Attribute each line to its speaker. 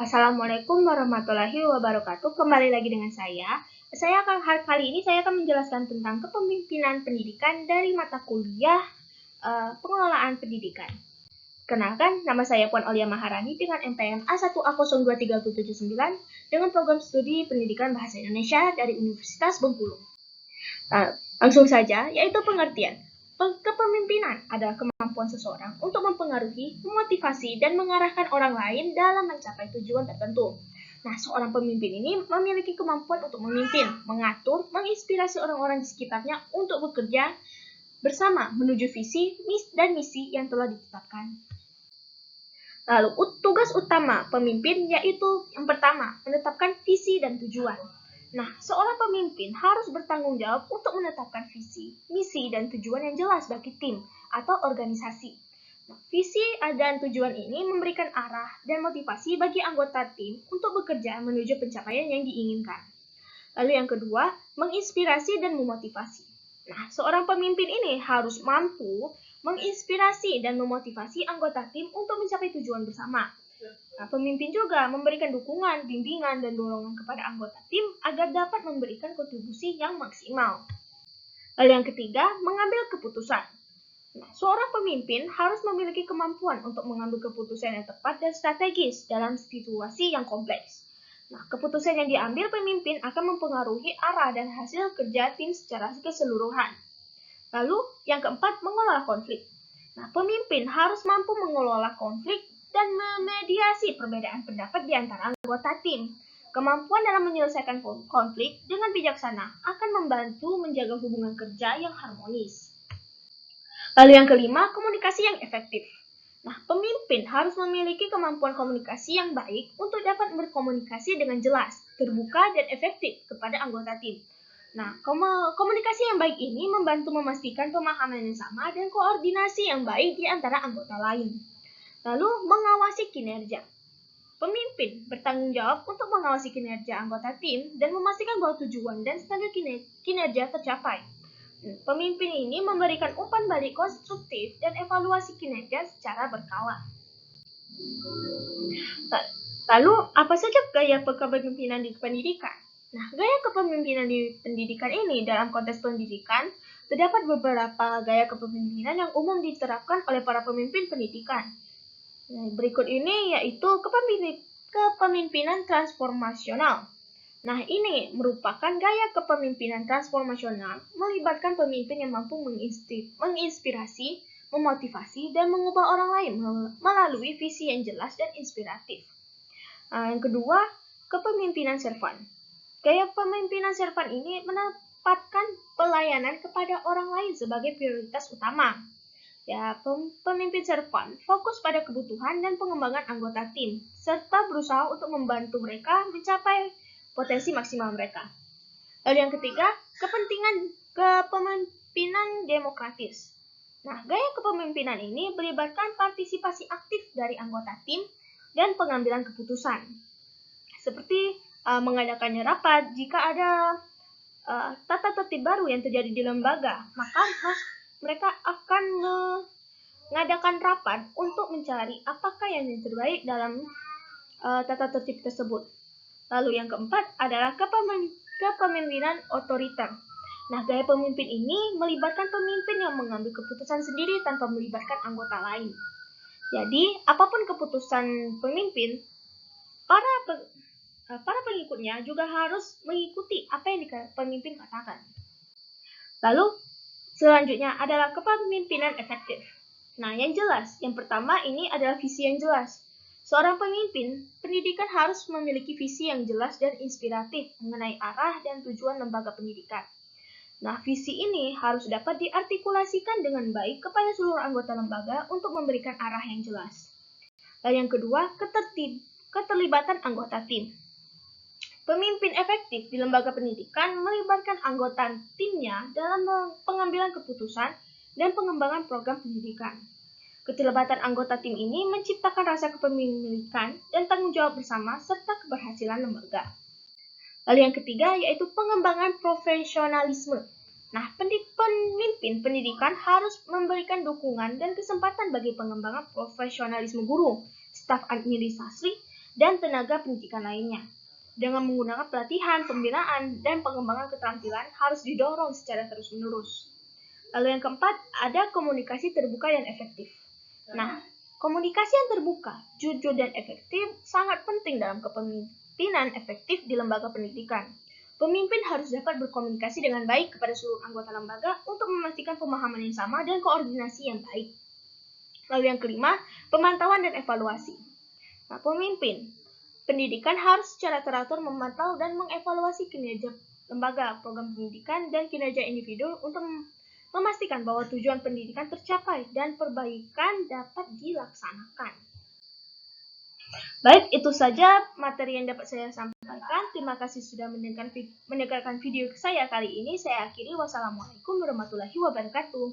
Speaker 1: Assalamualaikum warahmatullahi wabarakatuh. Kembali lagi dengan saya. Kali ini saya akan menjelaskan tentang kepemimpinan pendidikan dari mata kuliah pengelolaan pendidikan. Kenalkan, nama saya Puan Olia Maharani dengan NPM A1A02379 dengan program studi pendidikan bahasa Indonesia dari Universitas Bengkulu. Langsung saja, yaitu pengertian. Kepemimpinan adalah kemampuan seseorang untuk mempengaruhi, memotivasi, dan mengarahkan orang lain dalam mencapai tujuan tertentu. Nah, seorang pemimpin ini memiliki kemampuan untuk memimpin, mengatur, menginspirasi orang-orang di sekitarnya untuk bekerja bersama menuju visi dan misi yang telah ditetapkan. Lalu, tugas utama pemimpin yaitu yang pertama, menetapkan visi dan tujuan. Nah, seorang pemimpin harus bertanggung jawab untuk menetapkan visi, misi, dan tujuan yang jelas bagi tim atau organisasi. Nah, visi dan tujuan ini memberikan arah dan motivasi bagi anggota tim untuk bekerja menuju pencapaian yang diinginkan. Lalu yang kedua, menginspirasi dan memotivasi. Nah, seorang pemimpin ini harus mampu menginspirasi dan memotivasi anggota tim untuk mencapai tujuan bersama. Nah, pemimpin juga memberikan dukungan, bimbingan, dan dorongan kepada anggota tim agar dapat memberikan kontribusi yang maksimal. Lalu yang ketiga, mengambil keputusan. Nah, seorang pemimpin harus memiliki kemampuan untuk mengambil keputusan yang tepat dan strategis dalam situasi yang kompleks. Nah, keputusan yang diambil pemimpin akan mempengaruhi arah dan hasil kerja tim secara keseluruhan. Lalu, yang keempat, mengelola konflik. Nah, pemimpin harus mampu mengelola konflik dan memediasi perbedaan pendapat di antara anggota tim. Kemampuan dalam menyelesaikan konflik dengan bijaksana akan membantu menjaga hubungan kerja yang harmonis. Lalu yang kelima, komunikasi yang efektif. Nah, pemimpin harus memiliki kemampuan komunikasi yang baik untuk dapat berkomunikasi dengan jelas, terbuka, dan efektif kepada anggota tim. Nah, komunikasi yang baik ini membantu memastikan pemahaman yang sama dan koordinasi yang baik di antara anggota lain. Lalu, mengawasi kinerja. Pemimpin bertanggung jawab untuk mengawasi kinerja anggota tim dan memastikan bahwa tujuan dan standar kinerja tercapai. Pemimpin ini memberikan umpan balik konstruktif dan evaluasi kinerja secara berkala. Lalu, apa saja gaya kepemimpinan di pendidikan? Nah, gaya kepemimpinan di pendidikan ini dalam konteks pendidikan, terdapat beberapa gaya kepemimpinan yang umum diterapkan oleh para pemimpin pendidikan. Nah, berikut ini yaitu kepemimpinan transformasional. Nah, ini merupakan gaya kepemimpinan transformasional melibatkan pemimpin yang mampu menginspirasi, memotivasi, dan mengubah orang lain melalui visi yang jelas dan inspiratif. Nah, yang kedua, kepemimpinan servan. Gaya kepemimpinan servan ini menempatkan pelayanan kepada orang lain sebagai prioritas utama. Ya, pemimpin servan fokus pada kebutuhan dan pengembangan anggota tim, serta berusaha untuk membantu mereka mencapai potensi maksimal mereka. Lalu yang ketiga, kepemimpinan demokratis. Nah, gaya kepemimpinan ini melibatkan partisipasi aktif dari anggota tim dan pengambilan keputusan. Seperti mengadakannya rapat jika ada tata tertib baru yang terjadi di lembaga, maka mereka akan mengadakan rapat untuk mencari apakah yang terbaik dalam tata tertib tersebut. Lalu yang keempat adalah kepemimpinan otoriter. Nah, gaya pemimpin ini melibatkan pemimpin yang mengambil keputusan sendiri tanpa melibatkan anggota lain. Jadi, apapun keputusan pemimpin, para pengikutnya juga harus mengikuti apa yang pemimpin katakan. Lalu, selanjutnya adalah kepemimpinan efektif. Nah, yang jelas, yang pertama ini adalah visi yang jelas. Seorang pemimpin pendidikan harus memiliki visi yang jelas dan inspiratif mengenai arah dan tujuan lembaga pendidikan. Nah, visi ini harus dapat diartikulasikan dengan baik kepada seluruh anggota lembaga untuk memberikan arah yang jelas. Lalu yang kedua, keterlibatan anggota tim. Pemimpin efektif di lembaga pendidikan melibatkan anggota timnya dalam pengambilan keputusan dan pengembangan program pendidikan. Keterlibatan anggota tim ini menciptakan rasa kepemilikan dan tanggung jawab bersama serta keberhasilan lembaga. Lalu yang ketiga yaitu pengembangan profesionalisme. Nah, pemimpin pendidikan harus memberikan dukungan dan kesempatan bagi pengembangan profesionalisme guru, staf administrasi, dan tenaga pendidikan lainnya. Dengan menggunakan pelatihan, pembinaan, dan pengembangan keterampilan harus didorong secara terus-menerus. Lalu yang keempat, ada komunikasi terbuka dan efektif. Nah, komunikasi yang terbuka, jujur, dan efektif sangat penting dalam kepemimpinan efektif di lembaga pendidikan. Pemimpin harus dapat berkomunikasi dengan baik kepada seluruh anggota lembaga untuk memastikan pemahaman yang sama dan koordinasi yang baik. Lalu yang kelima, pemantauan dan evaluasi. Nah, pemimpin pendidikan harus secara teratur memantau dan mengevaluasi kinerja lembaga, program pendidikan, dan kinerja individu untuk memastikan bahwa tujuan pendidikan tercapai dan perbaikan dapat dilaksanakan. Baik, itu saja materi yang dapat saya sampaikan. Terima kasih sudah mendengarkan video saya kali ini. Saya akhiri. Wassalamualaikum warahmatullahi wabarakatuh.